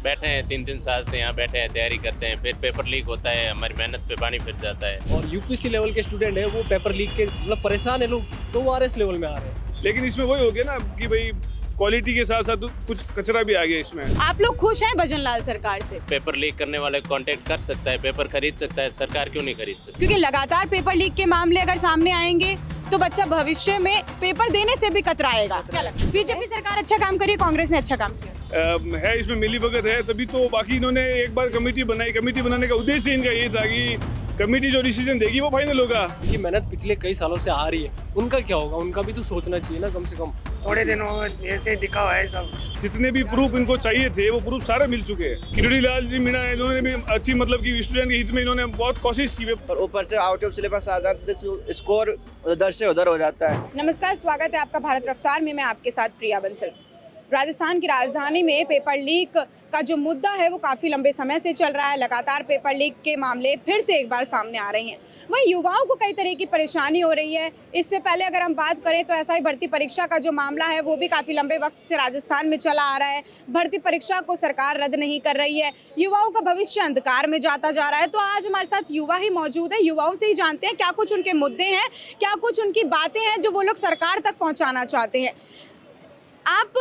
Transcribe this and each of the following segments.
बैठे हैं 3-3 साल से यहाँ बैठे हैं, तैयारी करते हैं, फिर पेपर लीक होता है, हमारी मेहनत पे पानी फिर जाता है। और यूपीसी लेवल के स्टूडेंट है वो पेपर लीक के मतलब परेशान है लोग, तो वो आरएस लेवल में आ रहे हैं। लेकिन इसमें वही हो गया ना कि भाई क्वालिटी के साथ साथ कुछ कचरा भी आ गया इसमें। आप लोग खुश हैं भजन लाल सरकार से? पेपर लीक करने वाले कांटेक्ट कर सकता है, पेपर खरीद सकता है, सरकार क्यों नहीं खरीद सकती? क्योंकि लगातार पेपर लीक के मामले अगर सामने आएंगे तो बच्चा भविष्य में पेपर देने से भी कतराएगा। क्या लगता है? बीजेपी सरकार अच्छा काम करी, कांग्रेस ने अच्छा काम किया? है इसमें मिलीभगत है, तभी तो बाकी इन्होंने एक बार कमेटी बनाई। कमेटी बनाने का उद्देश्य इनका ये था कि कमेटी जो डिसीजन देगी वो फाइनल होगा। ये मेहनत पिछले कई सालों से आ रही है, उनका क्या होगा, उनका भी तो सोचना चाहिए ना कम से कम। थोड़े दिनों जैसे दिखा हुआ है सब, जितने भी प्रूफ इनको चाहिए थे वो प्रूफ सारे मिल चुके हैं। किरोड़ी लाल जी मीणा इन्होंने भी अच्छी मतलब कि स्टूडेंट के हित में इन्होंने बहुत कोशिश की है। और ऊपर से आउट ऑफ सिलेबस आ जाता है, स्कोर उधर से उधर हो जाता है। नमस्कार, स्वागत है आपका भारत रफ्तार में। मैं आपके साथ प्रिया बंसल। राजस्थान की राजधानी में पेपर लीक का जो मुद्दा है वो काफ़ी लंबे समय से चल रहा है। लगातार पेपर लीक के मामले फिर से एक बार सामने आ रही हैं। वहीं युवाओं को कई तरह की परेशानी हो रही है। इससे पहले अगर हम बात करें तो एसआई भर्ती परीक्षा का जो मामला है वो भी काफ़ी लंबे वक्त से राजस्थान में चला आ रहा है। भर्ती परीक्षा को सरकार रद्द नहीं कर रही है। युवाओं का भविष्य अंधकार में जाता जा रहा है। तो आज हमारे साथ युवा ही मौजूद है। युवाओं से ही जानते हैं क्या कुछ उनके मुद्दे हैं, क्या कुछ उनकी बातें हैं जो वो लोग सरकार तक पहुँचाना चाहते हैं। आप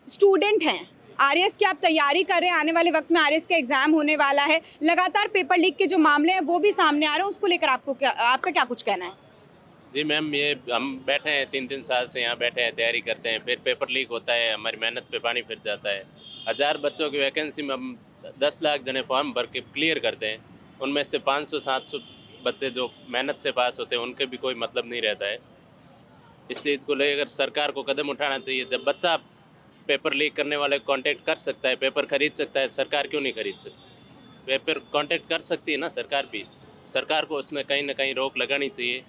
स्टूडेंट हैं, आरएस की आप तैयारी कर रहे हैं, आने वाले वक्त में आरएस का एग्जाम होने वाला है। लगातार पेपर लीक के जो मामले हैं वो भी सामने आ रहे हैं, उसको लेकर आपका क्या कुछ कहना है? जी मैम, ये हम बैठे हैं 3-3 साल से यहाँ बैठे हैं, तैयारी करते हैं, फिर पेपर लीक होता है, हमारी मेहनत पे पानी फिर जाता है। 1000 बच्चों की वैकेंसी में हम 10 लाख जने फॉर्म भर के क्लियर करते हैं। उनमें से 500-700 बच्चे जो मेहनत से पास होते हैं उनके भी कोई मतलब नहीं रहता है। इस चीज़ को लेकर सरकार को कदम उठाना चाहिए। जब बच्चा पेपर लीक करने वाले कांटेक्ट कर सकता है, पेपर खरीद सकता है, सरकार क्यों नहीं खरीद सकती? पेपर कांटेक्ट कर सकती है ना सरकार भी। सरकार को उसमें कहीं ना कहीं रोक लगानी चाहिए।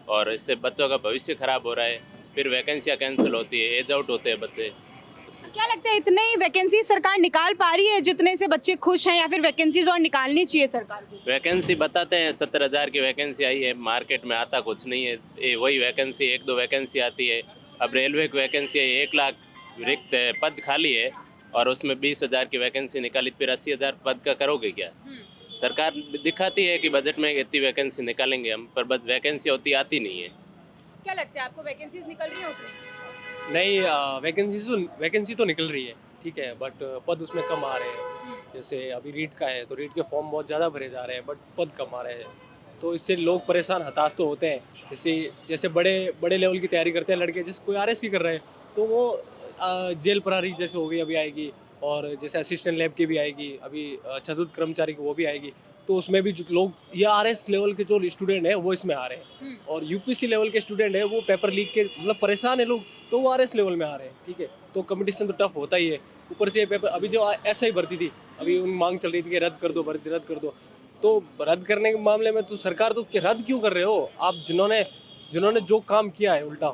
और इससे बच्चों का भविष्य खराब हो रहा है, फिर वैकेंसियाँ कैंसिल होती है, एज आउट होते हैं बच्चे। क्या लगता है इतने ही वैकेंसी सरकार निकाल पा रही है जितने से बच्चे खुश हैं, या फिर वैकेंसीज और निकालनी चाहिए सरकार को? वैकेंसी बताते हैं 70,000 की वैकेंसी आई है, मार्केट में आता कुछ नहीं है। ये वही वैकेंसी 1-2 वैकेंसी आती है। अब रेलवे की वैकेंसी है, 1 लाख रिक्त पद खाली है और उसमें 20,000 की वैकेंसी निकाली, फिर 80,000 पद का करोगे क्या? सरकार दिखाती है कि बजट में इतनी वैकेंसी निकालेंगे हम, पर बस वैकेंसी होती आती नहीं है। क्या लगता है आपको, वैकेंसीज निकल रही हैं उतनी? नहीं, वैकेंसी तो निकल रही है, ठीक है, बट पद उसमें कम आ रहे हैं। जैसे अभी रीट का है तो रीट के फॉर्म बहुत ज़्यादा भरे जा रहे हैं, बट पद कम आ रहे हैं, तो इससे लोग परेशान हताश तो होते हैं। जैसे बड़े लेवल की तैयारी करते हैं लड़के, जैसे कोई आरएस की कर रहे हैं तो वो जेल प्रहरी जैसे हो गई अभी आएगी, और जैसे असिस्टेंट लैब की भी आएगी, अभी चतुर्थ कर्मचारी की वो भी आएगी। तो उसमें भी जो लोग ये आरएस लेवल के जो स्टूडेंट हैं वो इसमें आ रहे हैं, और यूपीसी लेवल के स्टूडेंट है वो पेपर लीक के मतलब परेशान है लोग, तो वो आरएस लेवल में आ रहे हैं, ठीक है। तो कंपटीशन तो टफ होता ही है। ऊपर से पेपर अभी जो एसआई भर्ती थी, अभी उन मांग चल रही थी कि रद्द कर दो, भर्ती रद्द कर दो। तो रद्द करने के मामले में तो सरकार तो रद्द क्यों कर रहे हो आप? जिन्होंने जो काम किया है उल्टा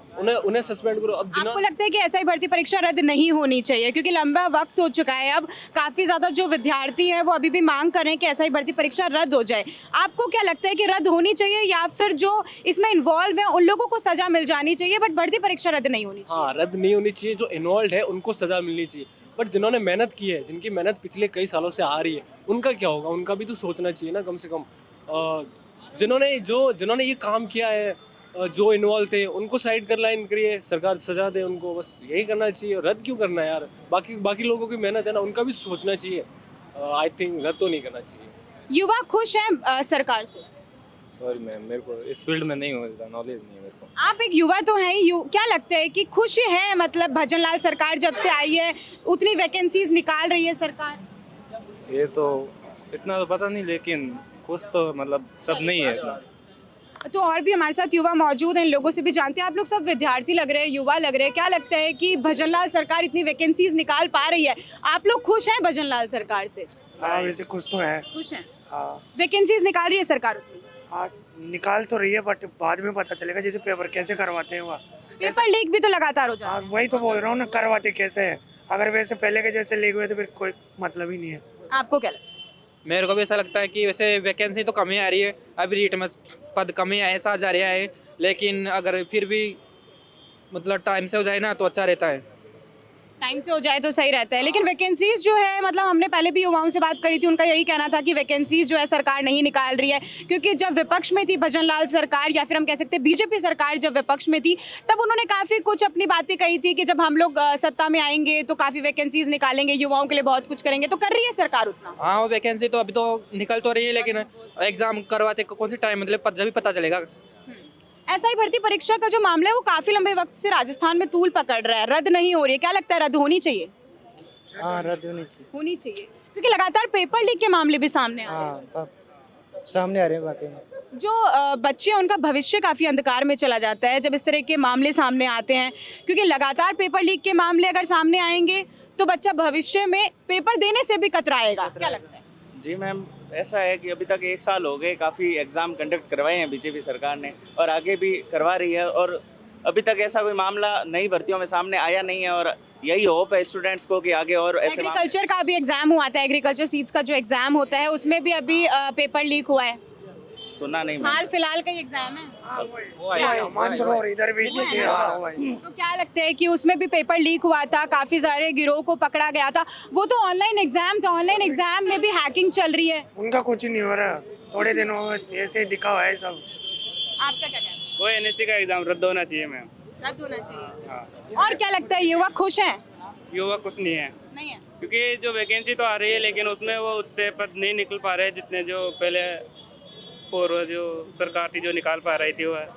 उन्हें सस्पेंड करो। अब आपको लगता है कि एसआई भर्ती परीक्षा रद्द नहीं होनी चाहिए? क्योंकि लंबा वक्त हो चुका है, अब काफ़ी ज़्यादा जो विद्यार्थी हैं वो अभी भी मांग कर रहे हैं कि एसआई भर्ती परीक्षा रद्द हो जाए। आपको क्या लगता है कि रद्द होनी चाहिए, या फिर जो इसमें इन्वॉल्व है उन लोगों को सज़ा मिल जानी चाहिए बट भर्ती परीक्षा रद्द नहीं होनी चाहिए? हाँ, रद्द नहीं होनी चाहिए। जो इन्वॉल्व है उनको सज़ा मिलनी चाहिए, बट जिन्होंने मेहनत की है, जिनकी मेहनत पिछले कई सालों से आ रही है, उनका क्या होगा? उनका भी तो सोचना चाहिए ना कम से कम। जिन्होंने ये काम किया है, जो इन्वॉल्व थे उनको साइड कर लाइन करिए, सरकार सजा दे उनको, बस यही करना चाहिए। रद्द क्यों करना है यार? बाकी लोगों की मेहनत है ना, उनका भी सोचना चाहिए। आई थिंक रद्द तो नहीं करना चाहिए। युवा खुश हैं सरकार से? सॉरी मैम, मेरे को इस फील्ड में नहीं होता, नॉलेज नहीं है मेरे को। आप एक युवा तो हैं ही, क्या लगता है कि खुश है मतलब भजन लाल सरकार जब से आई है उतनी वैकेंसीज निकाल रही है सरकार? ये तो इतना तो पता नहीं, लेकिन कुछ तो मतलब सब नहीं है इतना। तो और भी हमारे साथ युवा मौजूद हैं, इन लोगों से भी जानते हैं। आप लोग सब विद्यार्थी लग रहे हैं, युवा लग रहे हैं, क्या लगता है कि भजन लाल सरकार इतनी वैकेंसीज निकाल पा रही है? आप लोग खुश हैं भजन लाल सरकार से? हाँ वैसे कुछ तो है। खुश हैं? हाँ वैकेंसीज निकाल रही है सरकार उतनी? हाँ निकाल तो रही है, बट बाद में पता चलेगा जैसे पेपर कैसे करवाते हैं वहाँ। पेपर लीक भी तो लगातार हो जा रहा हाँ वही तो बोल रहा हूँ ना, करवाते कैसे है। अगर वैसे पहले के जैसे लीक हुए तो फिर कोई मतलब ही नहीं है। है। आपको क्या लगता है? मेरे को भी ऐसा लगता है कि वैसे वैकेंसी तो कम ही आ रही है, अभी रीट में पद कम ही ऐसा जा रहा है, लेकिन अगर फिर भी मतलब टाइम से हो जाए ना तो अच्छा रहता है। टाइम से हो जाए तो सही रहता है, लेकिन वैकेंसीज जो है मतलब हमने पहले भी युवाओं से बात करी थी, उनका यही कहना था कि वैकेंसीज जो है सरकार नहीं निकाल रही है, क्योंकि जब विपक्ष में थी भजनलाल सरकार या फिर हम कह सकते हैं बीजेपी सरकार जब विपक्ष में थी तब उन्होंने काफ़ी कुछ अपनी बातें कही थी कि जब हम लोग सत्ता में आएंगे तो काफ़ी वैकेंसीज निकालेंगे, युवाओं के लिए बहुत कुछ करेंगे। तो कर रही है सरकार उतना? हाँ, वो वैकेंसी तो अभी तो निकल तो रही है, लेकिन एग्जाम करवाते कौन से टाइम मतलब जब भी पता चलेगा। एसआई भर्ती परीक्षा का जो मामला है वो काफ़ी लंबे वक्त से राजस्थान में तूल पकड़ रहा है, रद्द नहीं हो रही है। क्या लगता है रद्द होनी चाहिए? हाँ, रद्द होनी चाहिए। क्योंकि लगातार पेपर लीक के मामले भी सामने आ रहे हैं। हाँ, सामने आ रहे हैं वाकई। जो बच्चे हैं उनका भविष्य काफ़ी अंधकार में चला जाता है जब इस तरह के मामले सामने आते हैं, क्योंकि लगातार पेपर लीक के मामले अगर सामने आएंगे तो बच्चा भविष्य में पेपर देने से भी कतराएगा। क्या लगता है? जी मैम, ऐसा है कि अभी तक 1 साल हो गए, काफ़ी एग्ज़ाम कंडक्ट करवाए हैं बीजेपी सरकार ने और आगे भी करवा रही है, और अभी तक ऐसा कोई मामला नई भर्तियों में सामने आया नहीं है। और यही होप है स्टूडेंट्स को कि आगे और ऐसे एग्रीकल्चर का भी एग्जाम हुआ था, एग्रीकल्चर सीट्स का जो एग्जाम होता है उसमें भी अभी पेपर लीक हुआ है। सुना नहीं मैम। हाल फिलहाल का ही एग्जाम है। मानसरोवर इधर भी थी। हाँ, तो क्या लगता है कि उसमें भी पेपर लीक हुआ था, काफी सारे गिरोह को पकड़ा गया था, वो तो ऑनलाइन एग्जाम था, ऑनलाइन एग्जाम में भी हैकिंग चल रही है। उनका कुछ नहीं हो रहा, थोड़े दिनों में ऐसे दिखा हुआ है सब। आपका क्या कहना है? वो एनएससी का एग्जाम रद्द होना चाहिए मैम। रद्द होना चाहिए। हाँ, और क्या लगता है युवा खुश हैं? युवा कुछ नहीं है, नहीं है। क्योंकि जो वैकेंसी तो आ रही है लेकिन उसमें वो उतने पद नहीं निकल पा रहे जितने जो पहले पूर्व जो सरकार थी जो निकाल पा रही थी वो है।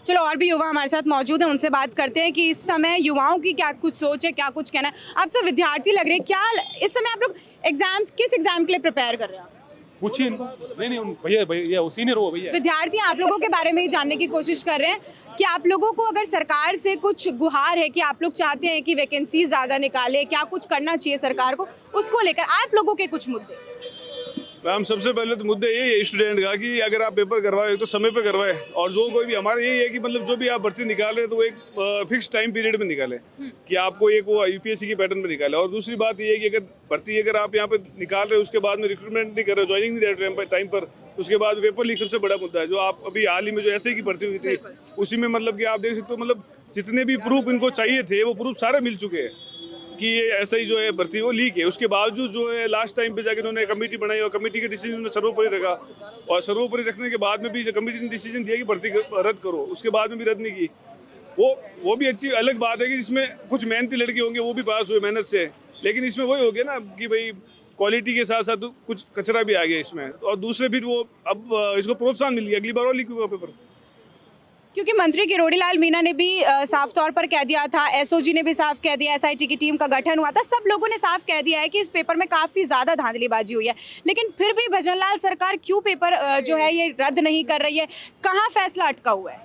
चलो और भी युवा हमारे साथ मौजूद हैं, उनसे बात करते हैं कि इस समय युवाओं की क्या कुछ सोच है, क्या कुछ कहना है। आप सब विद्यार्थी लग रहे हैं, क्या इस समय आप लोग एग्जाम्स किस एग्जाम के लिए प्रिपेयर कर रहे हैं? पूछिए इनको। नहीं भैया सीनियर हो भैया। विद्यार्थी आप लोगों के बारे में ही जानने की कोशिश कर रहे हैं कि आप लोगों को अगर सरकार से कुछ गुहार है कि आप लोग चाहते हैं कि वैकेंसी ज़्यादा निकाले, क्या कुछ करना चाहिए सरकार को, उसको लेकर आप लोगों के कुछ मुद्दे। मैम, सबसे पहले तो मुद्दे यही है स्टूडेंट का कि अगर आप पेपर करवाए तो समय पे करवाए, और जो कोई भी हमारा यही है कि मतलब जो भी आप भर्ती निकाल रहे हैं तो वो एक फिक्स टाइम पीरियड में निकाले, कि आपको एक वो यूपीएससी के पैटर्न में निकाले। और दूसरी बात ये है कि अगर भर्ती अगर आप यहाँ पे निकाल रहे हो उसके बाद में रिक्रूटमेंट नहीं कर रहे हो, ज्वाइनिंग नहीं दे रहे टाइम पर, उसके बाद पेपर लीक सबसे बड़ा मुद्दा है। जो आप अभी हाल ही में जो ऐसे की भर्ती हुई थी उसी में मतलब कि आप देख सकते हो, मतलब जितने भी प्रूफ इनको चाहिए थे वो प्रूफ सारे मिल चुके हैं कि ये ऐसा ही जो है भर्ती वो लीक है। उसके बावजूद जो है लास्ट टाइम पे जाकर उन्होंने कमेटी बनाई और कमेटी के डिसीजन में सर्वोपरि रखा, और सर्वोपरि रखने के बाद में भी कमेटी ने डिसीजन दिया कि भर्ती रद्द करो, उसके बाद में भी रद्द नहीं की। वो भी अच्छी अलग बात है कि जिसमें कुछ मेहनती लड़के होंगे वो भी पास हुए मेहनत से, लेकिन इसमें वही हो गया ना कि भाई क्वालिटी के साथ साथ कुछ कचरा भी आ गया इसमें, और दूसरे फिर वो अब इसको प्रोत्साहन मिल गया, अगली बार और लीक हुआ पेपर। क्योंकि मंत्री किरोड़ीलाल मीणा ने भी साफ तौर पर कह दिया था, एसओजी ने भी साफ कह दिया, एसआईटी की टीम का गठन हुआ था, सब लोगों ने साफ कह दिया है कि इस पेपर में काफ़ी ज़्यादा धांधलीबाजी हुई है, लेकिन फिर भी भजनलाल सरकार क्यों पेपर जो है ये रद्द नहीं कर रही है? कहाँ फैसला अटका हुआ है?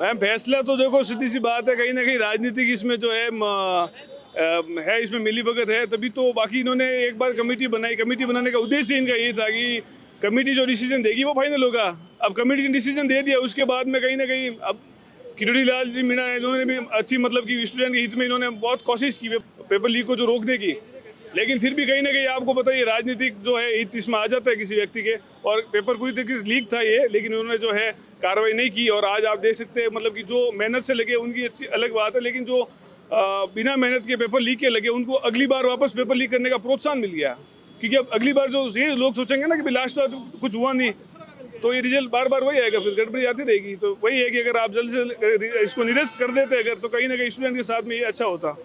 मैम, फैसला तो देखो सीधी सी बात है, कहीं ना कहीं राजनीतिक इसमें जो है इसमें मिली भगत है, तभी तो बाकी इन्होंने एक बार कमेटी बनाई। कमेटी बनाने का उद्देश्य इनका ये था कि कमेटी जो डिसीजन देगी वो फाइनल होगा। अब कमेटी ने डिसीजन दे दिया, उसके बाद में कहीं ना कहीं अब किरोड़ीलाल जी मीणा है, इन्होंने भी अच्छी मतलब कि स्टूडेंट के हित में इन्होंने बहुत कोशिश की पेपर लीक को जो रोकने की, लेकिन फिर भी कहीं ना कहीं आपको पता है राजनीतिक जो है हित इसमें आ जाता है किसी व्यक्ति के, और पेपर पूरी तरीके से लीक था ये, लेकिन उन्होंने जो है कार्रवाई नहीं की। और आज आप देख सकते हैं मतलब कि जो मेहनत से लगे उनकी अच्छी अलग बात है, लेकिन जो बिना मेहनत के पेपर लीक के लगे उनको अगली बार वापस पेपर लीक करने का प्रोत्साहन मिल गया, क्योंकि अब अगली बार जो ये लोग सोचेंगे ना कि भाई लास्ट बार कुछ हुआ नहीं तो ये रिजल्ट बार बार वही आएगा, फिर गड़बड़ी आती रहेगी। तो वही है कि अगर आप जल्द से इसको निरस्त कर देते अगर, तो कहीं ना कहीं स्टूडेंट के साथ में ये अच्छा होता।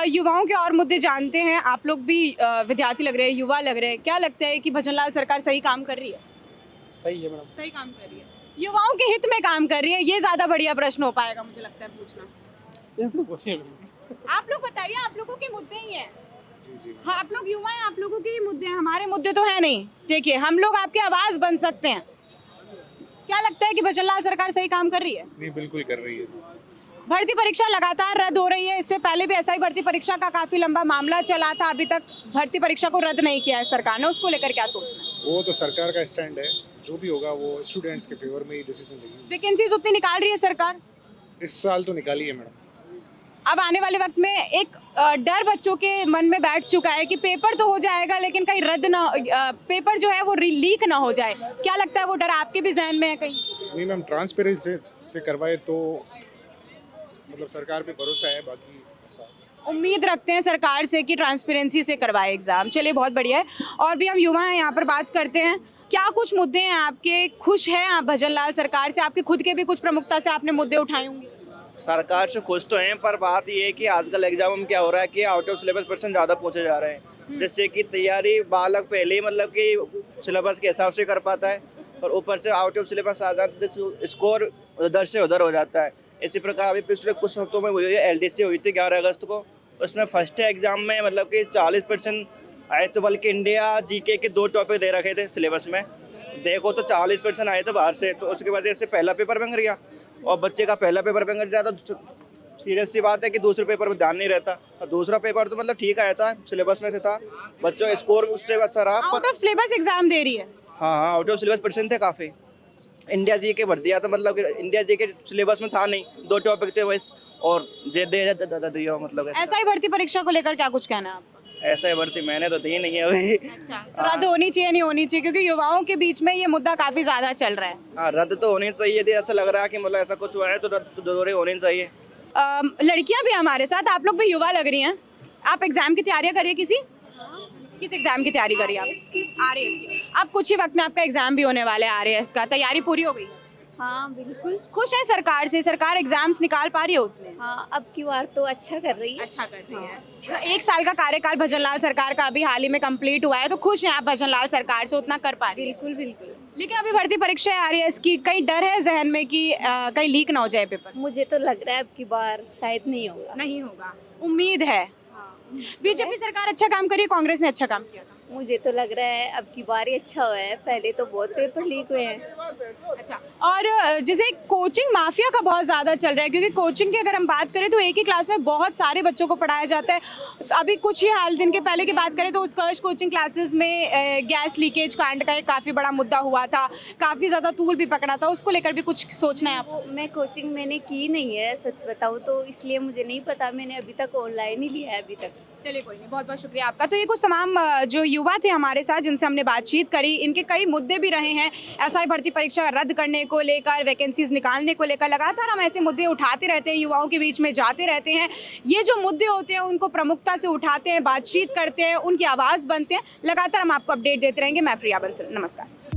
युवाओं के और मुद्दे जानते हैं, आप लोग भी विद्यार्थी लग रहे हैं, युवा लग रहे हैं, क्या लगता है कि भजनलाल सरकार सही काम कर रही है? सही है मैडम, सही काम कर रही है, युवाओं के हित में काम कर रही है, ये ज़्यादा बढ़िया प्रश्न हो पाएगा मुझे लगता है पूछना। आप लोग बताइए, आप लोगों के मुद्दे ही हैं। हाँ, आप लोग युवा हैं, आप लोगों के ही मुद्दे हैं, हमारे मुद्दे तो है नहीं। देखिए, हम लोग आपकी आवाज़ बन सकते हैं। क्या लगता है कि भजनलाल सरकार सही काम कर रही है? नहीं, बिल्कुल कर रही है। भर्ती परीक्षा लगातार रद्द हो रही है, इससे पहले भी एसआई भर्ती परीक्षा का काफी लंबा मामला चला था, अभी तक भर्ती परीक्षा को रद्द नहीं किया है सरकार ने, उसको लेकर क्या सोचना है? वो तो सरकार का स्टैंड है, जो भी होगा वो स्टूडेंट्स के फेवर में ही डिसीजन लेगी। वैकेंसीज उतनी निकाल रही है सरकार? इस साल तो निकाली है मैडम। अब आने वाले वक्त में एक डर बच्चों के मन में बैठ चुका है कि पेपर तो हो जाएगा लेकिन कहीं रद्द ना पेपर जो है वो लीक ना हो जाए। क्या लगता है वो डर आपके भी जहन में है कहीं? नहीं मैम, ट्रांसपेरेंसी से करवाए तो मतलब सरकार पे भरोसा है, बाकी ऐसा उम्मीद रखते हैं सरकार से कि ट्रांसपेरेंसी से करवाए एग्जाम। चलिए बहुत बढ़िया है। और भी हम युवा हैं यहाँ पर, बात करते हैं। क्या कुछ मुद्दे हैं आपके, खुश हैं आप भजनलाल सरकार से? आपके खुद के भी कुछ प्रमुखता से आपने मुद्दे उठाए होंगे। सरकार से खुश तो हैं, पर बात ये है कि आजकल एग्जाम में क्या हो रहा है कि आउट ऑफ सिलेबस पर्सन ज़्यादा पूछे जा रहे हैं, जिससे कि तैयारी बालक पहले ही मतलब कि सिलेबस के हिसाब से कर पाता है, और ऊपर से आउट ऑफ सिलेबस आ जाता है तो स्कोर उधर से उधर हो जाता है। इसी प्रकार अभी पिछले कुछ हफ्तों में हुई है, LDC हुई थी 11 अगस्त को, उसमें फर्स्ट एग्जाम में मतलब कि 40% आए, तो बल्कि इंडिया GK के 2 टॉपिक दे रखे थे सिलेबस में, देखो तो 40% आए थे बाहर से, तो उसकी वजह से पहला पेपर बन गया, और बच्चे का पहला पेपर बन गया तो सीरियस सी बात है कि दूसरे पेपर में ध्यान नहीं रहता, और दूसरा पेपर तो मतलब ठीक आया था, सिलेबस में से था, बच्चों का स्कोर उससे अच्छा रहा। आउट ऑफ सिलेबस एग्जाम दे रही है? हाँ, आउट ऑफ सिलेबस पर्सन थे काफ़ी। इंडिया GK भर दिया था, मतलब कि इंडिया GK सिलेबस में था नहीं, 2 टॉपिक थे वैसे, और दिया मतलब। ऐसा ही भर्ती परीक्षा को लेकर क्या कुछ कहना है आपका? ऐसा ही भर्ती मैंने तो दी नहीं है अभी। अच्छा, तो रद्द होनी चाहिए, नहीं होनी चाहिए? क्योंकि युवाओं के बीच में ये मुद्दा काफी ज्यादा चल रहा है। हाँ, रद्द तो होनी चाहिए थी, ऐसा लग रहा है कि मतलब ऐसा कुछ हुआ है तो रद्द तो जरूर होनी चाहिए। लड़कियां भी हमारे साथ, आप लोग भी युवा लग रही हैं। आप एग्जाम की तैयारियां करिए किस एग्जाम की तैयारी करिए आप? RAS की। अब कुछ ही वक्त में आपका एग्जाम भी होने वाला है RAS का, तैयारी पूरी हो गई? हाँ बिल्कुल। खुश है सरकार से? सरकार एग्जाम्स निकाल पा रही है उतने? हाँ, अब की बार तो अच्छा कर रही है। अच्छा कर रही है। तो 1 साल का कार्यकाल भजनलाल सरकार का अभी हाल ही में कंप्लीट हुआ है, तो खुश हैं आप भजनलाल सरकार से उतना कर पा रही है? बिल्कुल बिल्कुल। लेकिन अभी भर्ती परीक्षा है RAS की, कहीं डर है जहन में कि कहीं लीक ना हो जाए पेपर? मुझे तो लग रहा है अब की बार शायद नहीं होगा। नहीं होगा, उम्मीद है। बीजेपी सरकार अच्छा काम करी, कांग्रेस ने अच्छा काम किया था? मुझे तो लग रहा है अब की बार ही अच्छा हुआ है, पहले तो बहुत पेपर लीक हुए हैं। अच्छा, और जैसे कोचिंग माफिया का बहुत ज़्यादा चल रहा है, क्योंकि कोचिंग की अगर हम बात करें तो एक ही क्लास में बहुत सारे बच्चों को पढ़ाया जाता है। अभी कुछ ही हाल दिन के पहले की बात करें तो उत्कर्ष कोचिंग क्लासेस में गैस लीकेज कांड का एक काफ़ी बड़ा मुद्दा हुआ था, काफ़ी ज़्यादा तूल भी पकड़ा था, उसको लेकर भी कुछ सोचना है आपको? मैं कोचिंग मैंने की नहीं है, सच बताऊँ तो, इसलिए मुझे नहीं पता, मैंने अभी तक ऑनलाइन ही लिया है अभी तक। चलिए कोई नहीं, बहुत बहुत शुक्रिया आपका। तो ये कुछ तमाम जो युवा थे हमारे साथ जिनसे हमने बातचीत करी, इनके कई मुद्दे भी रहे हैं SI भर्ती परीक्षा रद्द करने को लेकर, वैकेंसीज निकालने को लेकर। लगातार हम ऐसे मुद्दे उठाते रहते हैं, युवाओं के बीच में जाते रहते हैं। ये जो मुद्दे होते हैं उनको प्रमुखता से उठाते हैं, बातचीत करते हैं, उनकी आवाज़ बनते हैं। लगातार हम आपको अपडेट देते रहेंगे। मैं प्रिया बंसल, नमस्कार।